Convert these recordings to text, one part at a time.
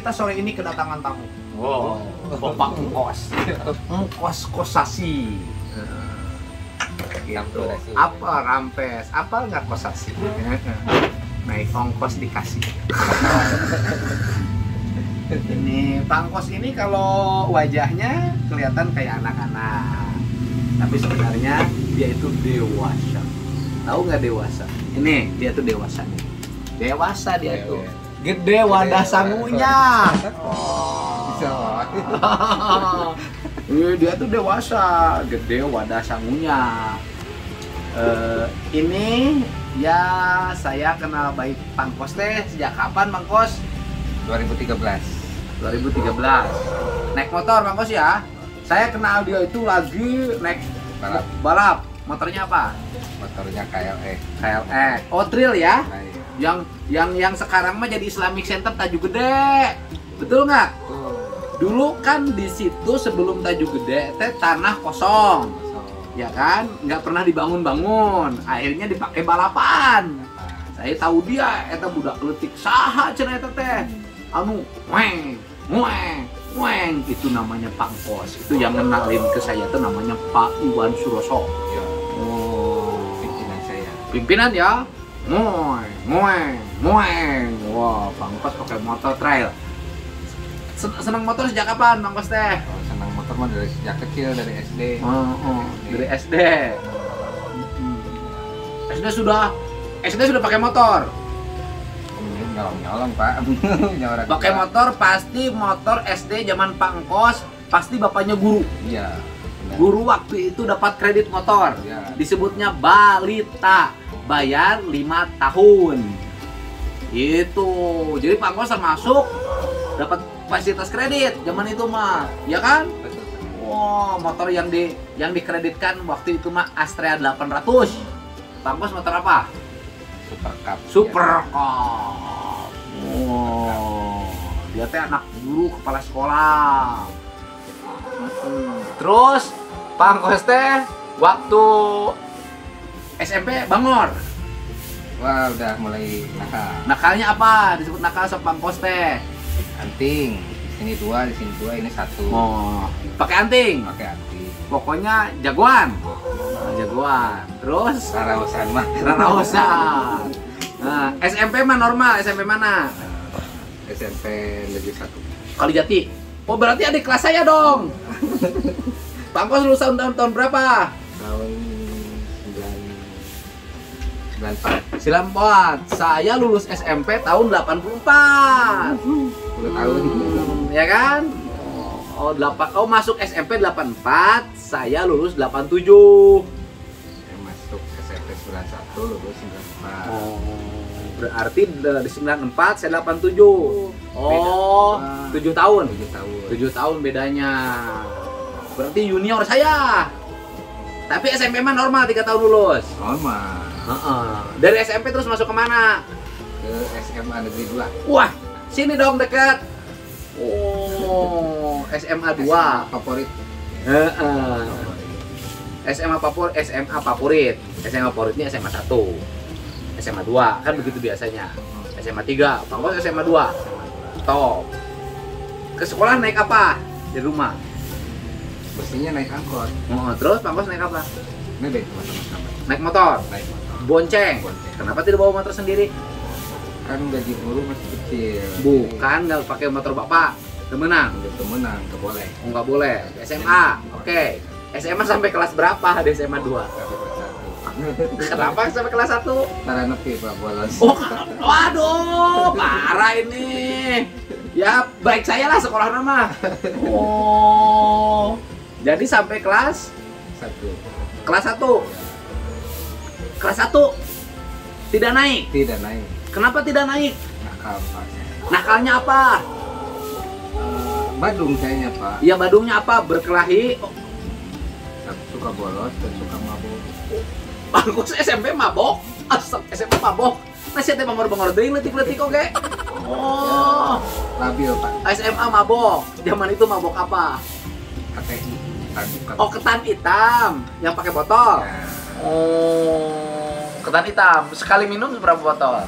kita sore ini kedatangan tamu. Wow, Bapak Engkos. Engkos Kosasi. Gitu. Apa rampes? Apa nggak kosasi? Naik ongkos dikasih. Ini Pak Engkos ini kalau wajahnya kelihatan kayak anak-anak, tapi sebenarnya dia itu dewasa. Tahu nggak dewasa? Ini dia tuh dewasa nih. Dewasa dia tuh. Gede wadah sangunya. Dia tuh dewasa, gede wadah sangunya. Ini ya saya kenal baik Bang Kos teh sejak kapan Bang Kos? 2013. 2013. Naik motor Bang Kos ya. Saya kenal dia itu lagi naik balap. Motornya apa? Motornya KLE. KLE. Oh, trail ya? Nah, iya. Yang sekarang mah jadi Islamic Center Taju Gede. Betul nggak? Dulu kan di situ sebelum Taju Gede teh tanah kosong. Ya kan? Nggak pernah dibangun-bangun. Akhirnya dipakai balapan. Saya tahu dia eta budak leutik saha cenah eta teh. Anu weng, weng, weng itu namanya Pak Engkos. Itu yang kenalin ke saya tuh namanya Pak Iwan Suroso. Ya. Oh, Pimpinan saya. pimpinan ya. Ngoeng, ngoeng, ngoeng. Wah, Bang Kos pakai motor trail. Senang motor sejak kapan, Bang Kos teh? Kalau senang motor mah dari sejak kecil, dari SD. Dari SD. SD sudah pakai motor. Nyolong-nyolong, Pak. Nyawaran Pakai Pak. motor pasti motor SD zaman Pak Engkos, pasti bapaknya guru. Iya. benar. Guru waktu itu dapat kredit motor. Iya. Disebutnya balita. Bayar 5 tahun. Itu. Jadi Pak Engkos termasuk dapat fasilitas kredit zaman itu mah, ya kan? Betul. Wow, motor yang dikreditkan waktu itu mah Astrea 800. Pak Engkos motor apa? Super Cup. Super Cup. Wow, dia teh anak guru kepala sekolah. Terus Pak Engkos teh waktu SMP Bangor. Wah, udah mulai nakal. Nakalnya apa? Disebut nakal sama Pak Engkos teh. Anting. Di sini 2, di sini 2, ini 1. Oh, pakai anting. Pakai anting. Pokoknya jagoan. Jagoan. Terus Raraosan mah. Raraosan. Nah, SMP mah normal. SMP mana? SMP Negeri 1. Kalijati. Oh, berarti adik kelas saya dong. Pak Engkos lulusan tahun berapa? Tahun 94. 94. Saya lulus SMP tahun 84. 10 tahun. Ya kan? Oh, masuk SMP 84, saya lulus 87. Saya masuk SMP 91, lulus 94. Oh, berarti dari 94 saya 87. Oh, 7 tahun. 7 tahun. 7 tahun bedanya. Berarti junior saya. Tapi SMP mah normal 3 tahun lulus. Normal. Dari SMP terus masuk kemana? Ke SMA Negeri 2. Wah, sini dong dekat. Oh, SMA 2. Favorit. SMA favorit. SMA favoritnya SMA 1. SMA 2, kan begitu biasanya. SMA 3, Pak Engkos SMA 2. Top. Ke sekolah naik apa? Di rumah. Mestinya naik angkot. Terus Pak Engkos naik apa? Ini deh sama-sama. Naik motor. Naik motor. Bonceng. Bonceng. Kenapa tidak bawa motor sendiri? Kan gaji guru masih kecil. Bukan, nggak pakai motor bapak. Temenang. Gitu menang, nggak boleh. Oh, nggak boleh. SMA. Oke. SMA sampai kelas berapa di SMA 2? Sampai kelas 1. Kenapa sampai kelas 1? Tara nepi Pak bolos. Oh, waduh, parah ini. Ya, baik saya lah sekolah nama. Oh. Jadi sampai kelas 1. Kelas 1. Kelas 1 tidak naik. Tidak naik. Kenapa tidak naik? Nakal Pak. Nakalnya apa? Badung kayaknya Pak. Ya badungnya apa? Berkelahi. Oh, Suka bolos dan suka mabuk. bagus SMP mabok. SMP mabok. Nah, saya teh bangor-bangor deui leutik-leutik oge. Oh, Labil Pak. SMA mabok. Zaman itu mabok apa? KTI. Oh, ketan hitam yang pakai botol. Ya, Oh, ketan hitam. Sekali minum berapa botol?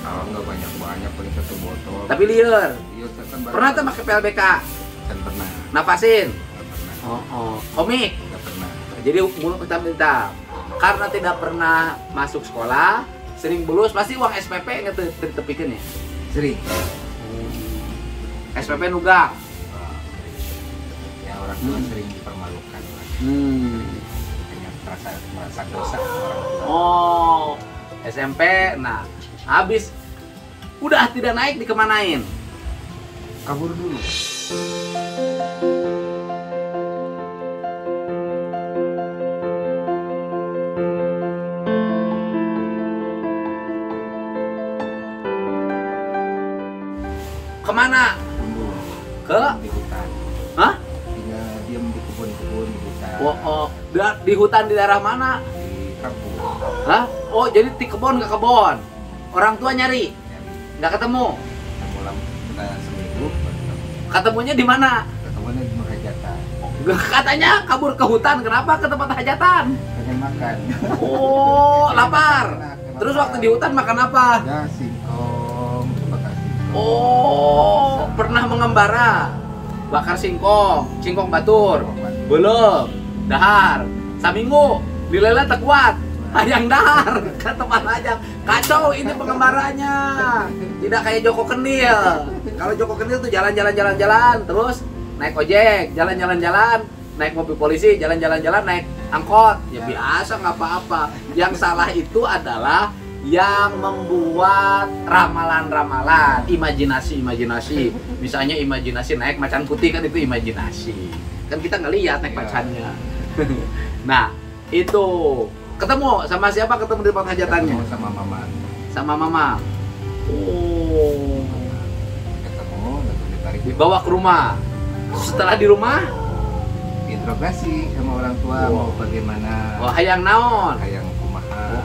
Kalau nggak banyak paling satu botol. Tapi liar. Iya, kan Pernah tuh pakai PLBK? Kan pernah. Napasin? Nggak pernah. Oh. Komik? Nggak pernah. Jadi mulut hitam-hitam. Karena tidak pernah masuk sekolah, sering bolos, pasti uang SPP nggak tepikan ya? Sering. SPP nugak. Ya orang tua sering dipermalukan. Hanya merasa dosa orang tua. Oh, SMP, nah habis udah tidak naik dikemanain? Kabur dulu. Kemana? Gunung. Ke? Di hutan. Hah? Tinggal diem di kebun-kebun di hutan. Oh. Di hutan di daerah mana? Di kampung. Hah? Oh, jadi di kebon ke kebon. Orang tua nyari, Nyari. nggak ketemu. Pulang kita seminggu. Ketemunya di mana? Ketemuannya di hajatan. Katanya kabur ke hutan, kenapa ke tempat hajatan? Pengen makan. Oh, lapar. Enak, Terus makan. waktu di hutan makan apa? Ya singkong, bakar singkong. Oh, pernah mengembara. Bakar singkong batur. Belum. Dahar. Saminggu dilelet tak kuat. Hayang dahar ke tempat aja. Kacau ini pengembaranya. Tidak kayak Joko Kendil. Kalau Joko Kendil tuh jalan-jalan terus naik ojek, jalan-jalan, naik mobil polisi, jalan-jalan, naik angkot. Ya biasa, nggak apa-apa. Yang salah itu adalah yang membuat ramalan-ramalan, imajinasi. Misalnya imajinasi naik macan putih, kan itu imajinasi. Kan kita nggak lihat naik macannya. Nah, itu ketemu sama siapa? Ketemu di tempat hajatannya? Ketemu sama mama. Sama mama. Oh. Ketemu, lalu ditarik. Dibawa ke rumah. Setelah di rumah, Interogasi sama orang tua mau bagaimana. oh hayang naon. Hayang kumaha.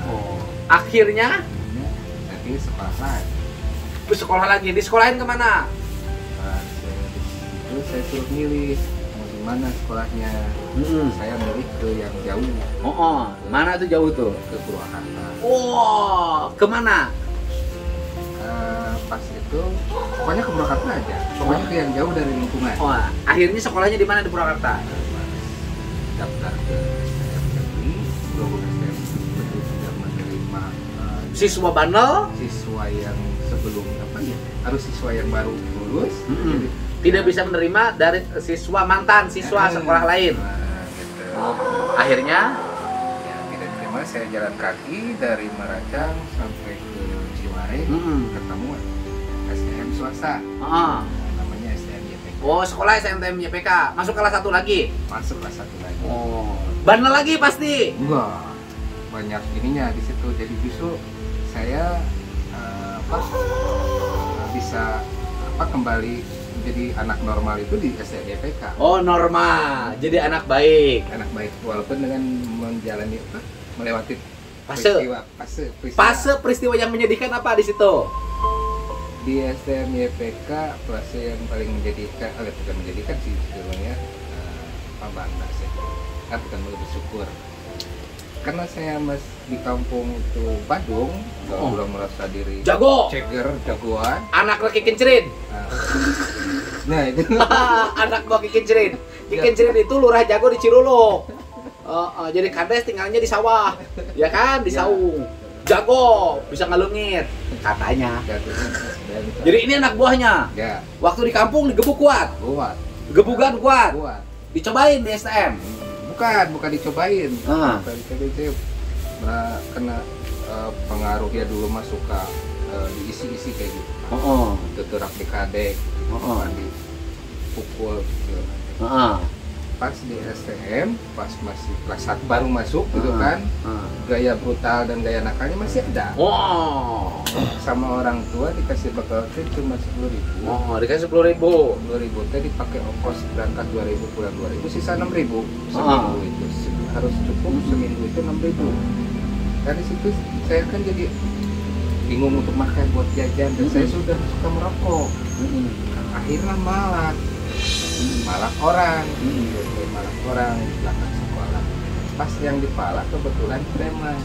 Akhirnya Jadi sekolah lagi. ke sekolah lagi. Disekolahin kemana? Terus saya suruh milih mau di mana sekolahnya. Saya milih ke yang jauh, Mana tuh jauh tuh? ke Purwakarta. Oh, kemana? Pas itu pokoknya ke Purwakarta aja. Pokoknya ke yang jauh dari lingkungan. Oh, akhirnya sekolahnya di mana di Purwakarta? Daftar ke STM Negeri, Grogol STM betul sudah menerima Siswa bandel? siswa yang sebelum apa ya, harus siswa yang baru lulus. Jadi, Tidak bisa menerima dari siswa mantan siswa sekolah lain. Gitu. Akhirnya Ya, tidak terima, saya jalan kaki dari Maracang sampai ke Cimahi, ketemu STM swasta, namanya STM YPK. oh, sekolah SNTM YPK. Masuk kelas 1 lagi. Masuk kelas 1 lagi. Oh, bandel lagi pasti. Enggak, banyak ininya di situ. Jadi justru saya bisa kembali menjadi anak normal itu di STM YPK. Oh, normal. Jadi anak baik. Anak baik walaupun dengan menjalani melewati Fase peristiwa peristiwa yang menyedihkan apa di situ? di STM YPK. Fase yang paling menjadikan, bukan menjadikan sih sebenarnya, bangga sih, bukan bersyukur karena saya di kampung itu Badung, belum merasa diri Jago. ceger, jagoan. Anak laki Kincrin. Nah itu Anak gua Kincrin. Kincrin itu lurah Jago di Ciruluk. Jadi kades tinggalnya di sawah, ya kan, di saung. Jago, bisa ngalungit katanya. Jadi ini anak buahnya. Ya, Waktu di kampung digebuk kuat, kuat. gebukan kuat. Dicobain di STM. Bukan dicobain. Ah. Bukan dicobain, saya kena pengaruh ya dulu mah suka diisi-isi kayak gitu. Teterak di kadek, dipukul gitu. Pas di STM, pas masih kelas 1 baru masuk gitu kan, gaya brutal dan gaya nakalnya masih ada. Sama orang tua dikasih bekal teh cuma 10.000. Dikasih 10.000. 10.000 teh dipakai ongkos berangkat 2.000 pulang 2.000, sisa 6.000 seminggu itu. Harus cukup seminggu itu 6.000. Dari situ saya kan jadi bingung untuk makan buat jajan dan saya sudah suka merokok. Akhirnya malak orang, malak orang di belakang sekolah. pas yang dipala kebetulan preman.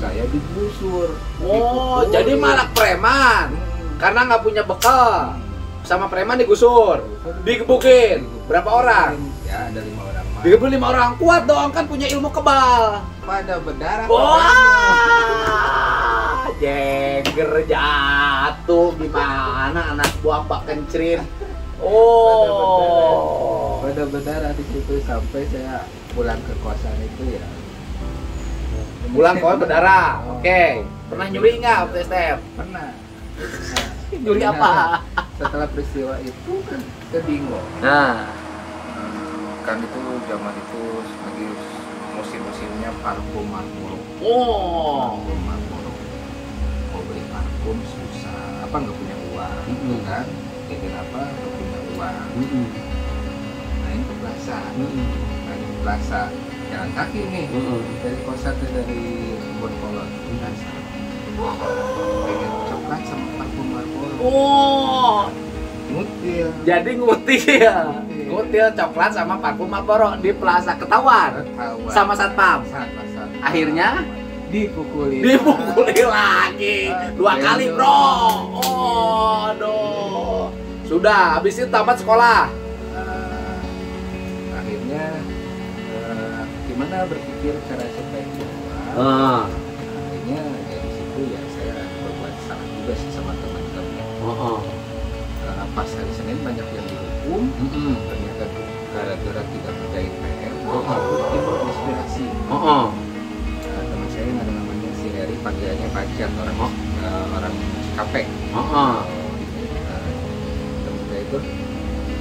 Saya digusur. Oh, Dipukul. jadi malah preman. Karena nggak punya bekal. Sama preman digusur. Digebukin. Berapa orang? Ya, ada 5 orang. Digebukin 5 orang. Kuat dong, kan punya ilmu kebal. Pada berdarah. Wah, Jagger jatuh. Gimana anak buah Pak Kencrin? Oh. Pada berdarah di situ sampai saya pulang ke kosan itu ya. Pulang kau berdarah. Oke. Pernah nyuri nggak waktu STM? Pernah. Nyuri apa? Setelah peristiwa itu kan saya bingung. Nah. Kan itu zaman itu lagi musim-musimnya parfum Marlboro. Oh. Parfum Marlboro. Mau beli parfum susah. Apa nggak punya uang, gitu kan? Jadi apa? Nggak punya uang. Main ke plaza. Main ke plaza. Jalan kaki nih. Dari kosan tuh dari Bonpolon. Plaza. Pengen coklat sama parfum Marlboro. Oh. Ngutil. Jadi ngutil. Ngutil coklat sama parfum Marlboro di Plaza ketahuan. Ketahuan. Sama satpam. Saat. Akhirnya dipukuli lagi 2 kali, bro. Oh, aduh. Sudah, habis itu tamat sekolah. Akhirnya gimana berpikir cara supaya keluar. Akhirnya dari situ ya saya berbuat salah juga sih sama teman-teman. Pas hari Senin banyak yang dihukum. Ternyata gara-gara tidak kerjain PR. Aku timbul inspirasi. Teman saya yang ada namanya si Heri, panggilannya Pacat, orang Cikampek. Teman saya itu,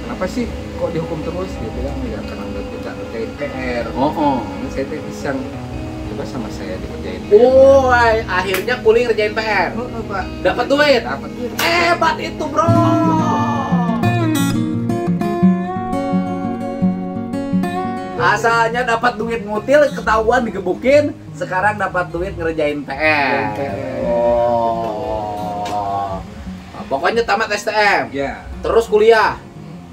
kenapa sih kok dihukum terus? Dia bilang ya karena nggak bisa kerjain PR. Ini saya tuh iseng, coba sama saya dikerjain PR. Oh, akhirnya Kuli ngerjain PR. Pak. Dapat duit. Dapat duit. Hebat itu, bro. Asalnya dapat duit ngutil, ketahuan digebukin, sekarang dapat duit ngerjain PR. Oh. Nah, pokoknya tamat STM. Ya. Terus kuliah.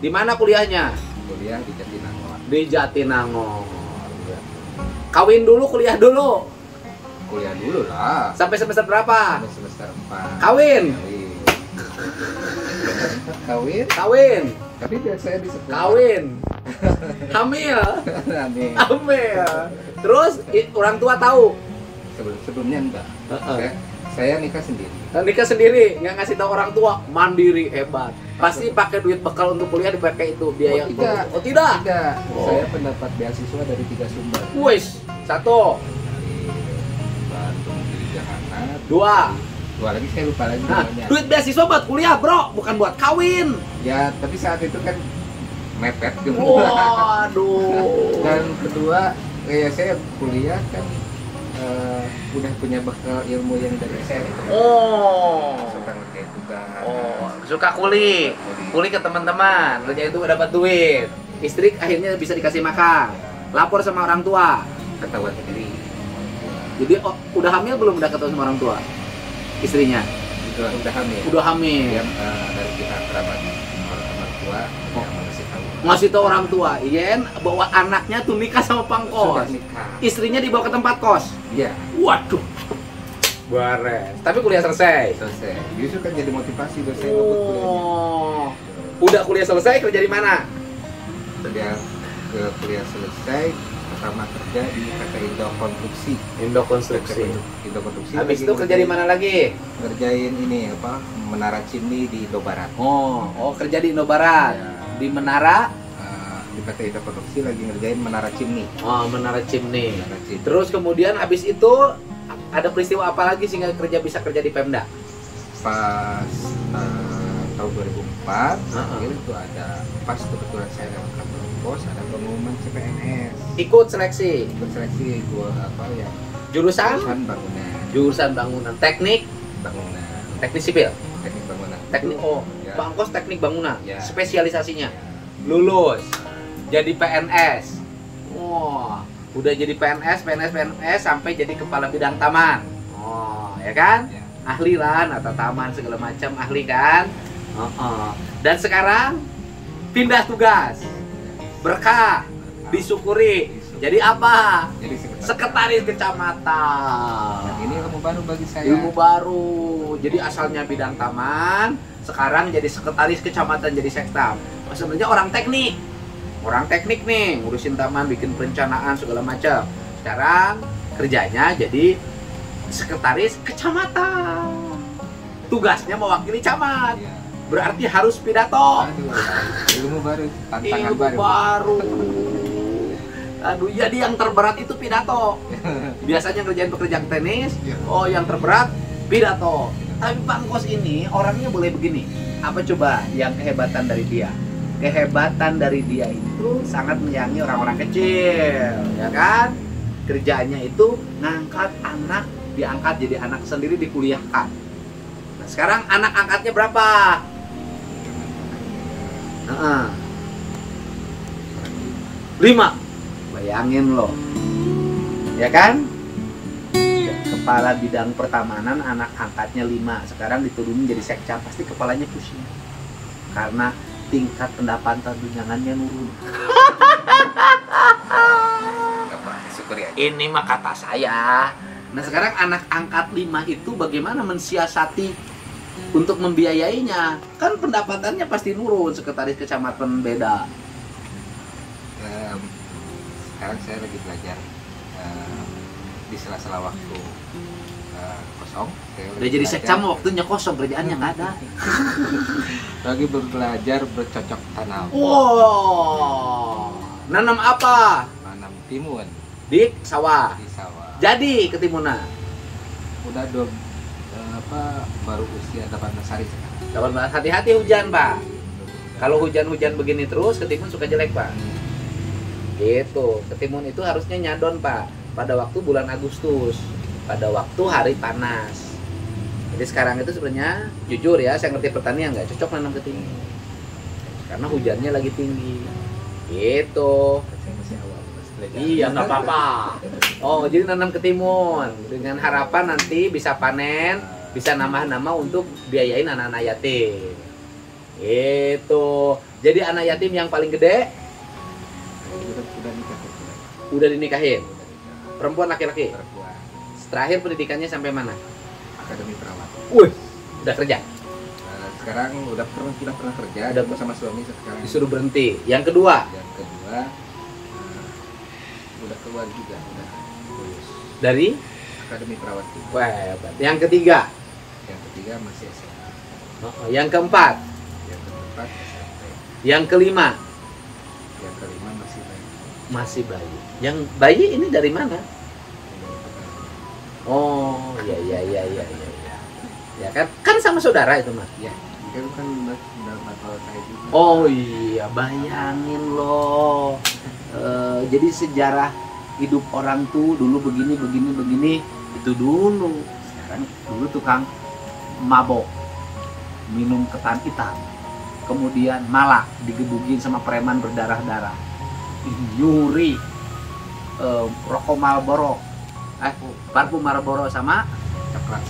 Di mana kuliahnya? Kuliah di Jatinangor. Di Jatinangor. Kawin dulu, kuliah dulu. Kuliah dulu lah. Sampai semester berapa? Sampai semester 4. Kawin. Kawin. Tapi biar saya di sekolah. Kawin. Hamil. Hamil. Terus orang tua tahu? Sebelumnya enggak. Saya nikah sendiri. Nikah sendiri, nggak ngasih tahu orang tua. Mandiri, hebat. Pasti pakai duit bekal untuk kuliah dipakai itu biaya. Oh tidak. Saya pendapat beasiswa dari 3 sumber. Wis, 1. Dari Bandung, dari Jakarta. 2 lagi saya lupa lagi Nah, namanya. duit beasiswa buat kuliah, bro, bukan buat kawin. Ya, tapi saat itu kan mepet gitu. Waduh. Dan kedua, kayak saya kuliah kan udah punya bekal ilmu yang dari SMA. Suka ngerjain tugas. Suka kuli ke teman-teman, kerja itu dapat duit. Istri akhirnya bisa dikasih makan. Lapor sama orang tua. Ketahuan sendiri. Jadi udah hamil belum udah ketemu sama orang tua? Istrinya? Udah hamil. Udah hamil. Dia dari pihak kerabat orang tua yang ngasih tahu. Ngasih tahu orang tua, Iyen bawa anaknya tuh nikah sama pangkos. Sudah nikah. Istrinya dibawa ke tempat kos. Iya. Waduh. Beres. Tapi kuliah selesai. Selesai. Justru kan jadi motivasi buat saya ngebut kuliahnya. Udah kuliah selesai, kerja di mana? Setelah ke kuliah selesai, pertama kerja di PT Indo Konstruksi. Indo Konstruksi. Indo Konstruksi. Habis itu kerja di mana lagi? Ngerjain ini apa? Menara Cimni di Indo Barat. Oh, kerja di Indo Barat. Ya. Di Menara? Di PT Indo Konstruksi lagi ngerjain Menara Cimni. Oh, Menara Cimni. Menara Cimni. Terus kemudian habis itu ada peristiwa apa lagi sehingga bisa kerja di Pemda? Pas tahun 2004, itu ada pas kebetulan saya lewat kantor pos ada pengumuman CPNS. Ikut seleksi. Ikut seleksi gua apa ya? Jurusan Bangunan. Jurusan bangunan. Teknik sipil. Teknik bangunan. Teknik Ya. Pangkos teknik bangunan. Ya. Spesialisasinya. Ya. Lulus. Jadi PNS. Wah, udah jadi PNS sampai jadi kepala bidang taman. Oh, ya kan? Ya. Ahli lah, nata taman segala macam ahli kan? Dan sekarang pindah tugas. Berkah, disyukuri. Jadi apa? Jadi Sekretaris kecamatan. Nah, ini ilmu baru bagi saya. Ilmu baru. Jadi asalnya bidang taman, sekarang jadi sekretaris kecamatan, jadi sektam. Sebenarnya orang teknik. Orang teknik nih, ngurusin taman, bikin perencanaan segala macam. Sekarang kerjanya jadi sekretaris kecamatan. Tugasnya mewakili camat. Iya. Berarti harus pidato. Aduh, ilmu baru, tantangan Ilmu baru. Aduh, jadi yang terberat itu pidato. Biasanya ngerjain pekerjaan tenis, oh yang terberat pidato. Tapi Bang Kos ini orangnya boleh begini. Apa coba yang kehebatan dari dia? Kehebatan dari dia itu sangat menyayangi orang-orang kecil, ya kan? Kerjanya itu ngangkat anak, diangkat jadi anak sendiri, dikuliahkan. Nah, sekarang anak angkatnya berapa? Nah, 5. Bayangin loh, ya kan? Kepala bidang pertamanan anak angkatnya 5, sekarang diturunin jadi sekcam, pasti kepalanya pusing karena tingkat pendapatan tunjangannya nurun. Syukur ya. Ini mah kata saya. Nah sekarang anak angkat 5 itu bagaimana mensiasati untuk membiayainya? Kan pendapatannya pasti nurun, sekretaris kecamatan beda. Sekarang saya lagi belajar di sela-sela waktu kosong. Udah jadi sekcam waktunya kosong, kerjaannya nggak ada. Lagi belajar bercocok tanam. Wow, nanam apa? Nanam timun Di sawah. di sawah. Jadi ketimunan. Udah baru usia 18 hari sekarang. Kawan Pak, hati-hati hujan Pak. Kalau hujan-hujan begini terus, ketimun suka jelek Pak. Gitu, ketimun itu harusnya nyadon Pak pada waktu bulan Agustus, pada waktu hari panas. Jadi sekarang itu sebenarnya jujur ya, saya ngerti pertanian nggak cocok nanam ketimun karena hujannya lagi tinggi. Gitu. Saya masih awal, masih belajar. Iya nggak apa-apa. Oh jadi nanam ketimun dengan harapan nanti bisa panen, bisa nambah-nambah untuk biayain anak-anak yatim. Gitu. Jadi anak yatim yang paling gede Udah nikah. udah dinikahin. Perempuan laki-laki. Perempuan. Terakhir pendidikannya sampai mana? Akademi perawat. Wih, udah kerja. Sekarang udah pernah kerja. Udah sama suami sekarang. Disuruh berhenti. Yang kedua, udah keluar juga, udah lulus dari akademi perawat juga. wah, hebat. Yang ketiga, Yang ketiga masih SMA. yang keempat, Yang keempat SMP. yang kelima Yang kelima masih bayi. masih bayi. Yang bayi ini dari mana? Oh, ya. Ya kan, kan sama saudara itu mah. Ya, dia kan udah batal saya juga. Oh iya, bayangin loh. Jadi sejarah hidup orang tuh dulu begini itu dulu. Sekarang dulu tukang mabok, minum ketan hitam, kemudian malak digebugin sama preman berdarah-darah, nyuri rokok Marlboro, parfum Marlboro sama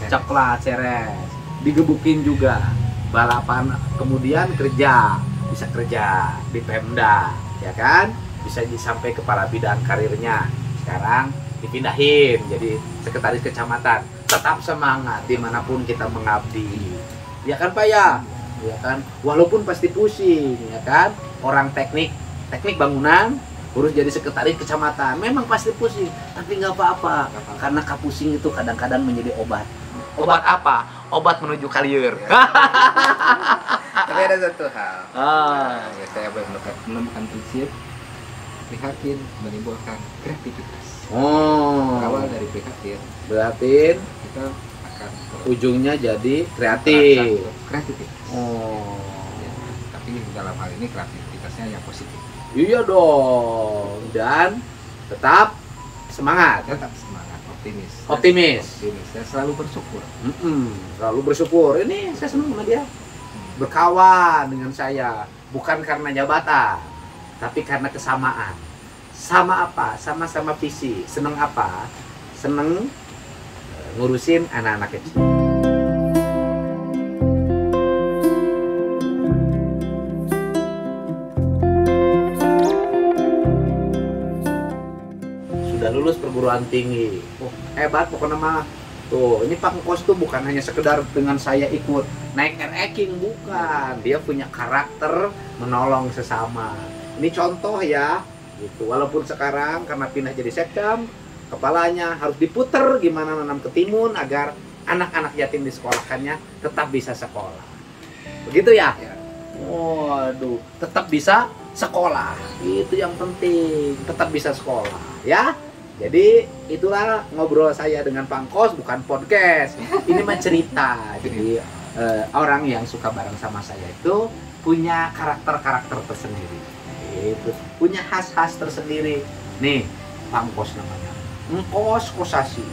coklat seres, digebukin juga, balapan, kemudian bisa kerja di Pemda, ya kan, bisa sampai kepala bidang karirnya. Sekarang dipindahin jadi sekretaris kecamatan, tetap semangat dimanapun kita mengabdi, ya kan Pak ya, ya kan, walaupun pasti pusing, ya kan, orang teknik bangunan urus jadi sekretaris kecamatan memang pasti pusing, tapi nggak apa-apa karena kapusing itu kadang-kadang menjadi obat. Obat apa? Obat menuju karir. Tapi ada satu hal. Ya, saya menemukan prinsip prihatin menimbulkan kreativitas. Awal dari prihatin, Berarti kita akan ujungnya jadi kreatif. Kreativitas. Ya, tapi dalam hal ini kreativitasnya yang positif. Iya dong. Dan tetap semangat. Tetap semangat, optimis. Optimis. Saya selalu bersyukur. Selalu bersyukur. Ini saya senang sama dia. Berkawan dengan saya bukan karena jabatan, tapi karena kesamaan. Sama apa? Sama-sama visi. Seneng apa? Seneng ngurusin anak-anak kecil. lulus perguruan tinggi. Oh, hebat pokoknya mah. Tuh, ini Pak Engkos tuh bukan hanya sekedar dengan saya ikut naik ranking, bukan. Dia punya karakter menolong sesama. Ini contoh ya, gitu. Walaupun sekarang karena pindah jadi sekdam, kepalanya harus diputer gimana nanam ketimun agar anak-anak yatim disekolahkannya tetap bisa sekolah. Begitu ya? Waduh, tetap bisa sekolah. Itu yang penting, tetap bisa sekolah, ya. Jadi itulah ngobrol saya dengan Pak Engkos, bukan podcast. Ini mah cerita. Jadi orang yang suka bareng sama saya itu punya karakter-karakter tersendiri. Itu punya khas-khas tersendiri. Nih, Pak Engkos namanya. Engkos kosasi.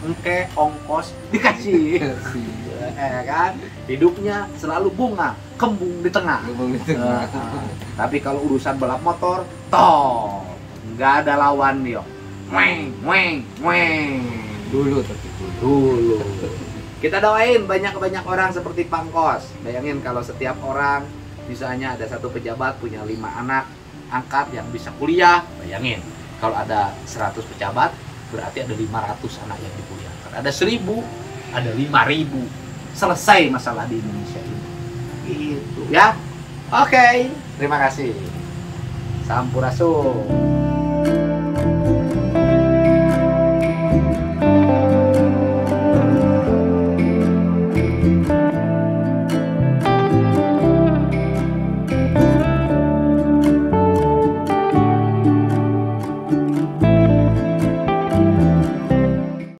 Engke ongkos dikasih. Kan? Hidupnya selalu bunga, kembung di tengah. Tapi kalau urusan balap motor, toh nggak ada lawan yo. Weng. Dulu. Kita doain banyak orang seperti Pak Engkos. Bayangin kalau setiap orang, misalnya ada satu pejabat punya 5 anak angkat yang bisa kuliah. Bayangin, kalau ada 100 pejabat, berarti ada 500 anak yang dikuliahkan. Ada 1000, ada 5000. Selesai masalah di Indonesia ini. Gitu ya. Oke, terima kasih. Sampurasun.